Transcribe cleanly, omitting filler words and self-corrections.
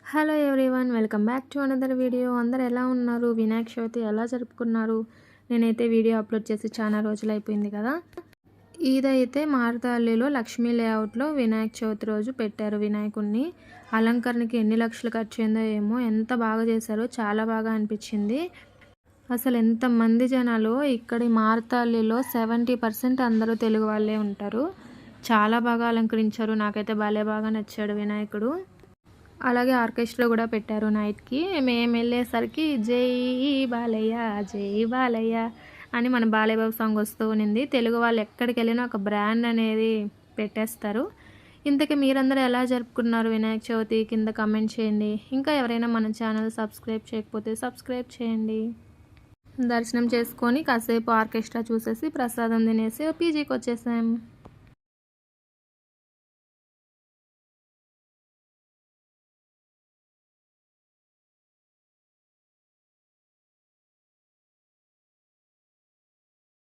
Hello everyone, welcome back to another video. అందరు ఎలా ఉన్నారు? వినాయక చవితి ఎలా జరుపుకున్నారు? నేనైతే వీడియో అప్లోడ్ చేసి చాలా రోజులు అయిపోయింది కదా. ఇదైతే మారుతాల్లిలో లక్ష్మీ లేఅవుట్లో వినాయక చవితి రోజు పెట్టారు వినాయకుడిని. అలంకరణకి ఎన్ని లక్షలు ఖర్చు అయిందో ఏమో, ఎంత బాగా చేశారో చాలా బాగా అనిపించింది. అసలు ఎంతమంది జనాలు ఇక్కడి మారుతాల్లిలో 70% అందరూ తెలుగు వాళ్ళే ఉంటారు. చాలా బాగా అలంకరించారు. నాకైతే భలే బాగా నచ్చాడు వినాయకుడు. అలాగే ఆర్కెస్ట్రా కూడా పెట్టారు నైట్కి. మేము వెళ్ళేసరికి జై బాలయ్య జై బాలయ్య అని మన బాలయ్య బాబు సాంగ్ వస్తూ ఉన్నింది. తెలుగు వాళ్ళు ఎక్కడికి వెళ్ళినా ఒక బ్రాండ్ అనేది పెట్టేస్తారు. ఇంతకీ మీరందరూ ఎలా జరుపుకున్నారు వినాయక చవితి? కింద కమెంట్ చేయండి. ఇంకా ఎవరైనా మన ఛానల్ సబ్స్క్రైబ్ చేయకపోతే సబ్స్క్రైబ్ చేయండి. దర్శనం చేసుకొని కాసేపు ఆర్కెస్ట్రా చూసేసి ప్రసాదం తినేసి పీజీకి వచ్చేసాం.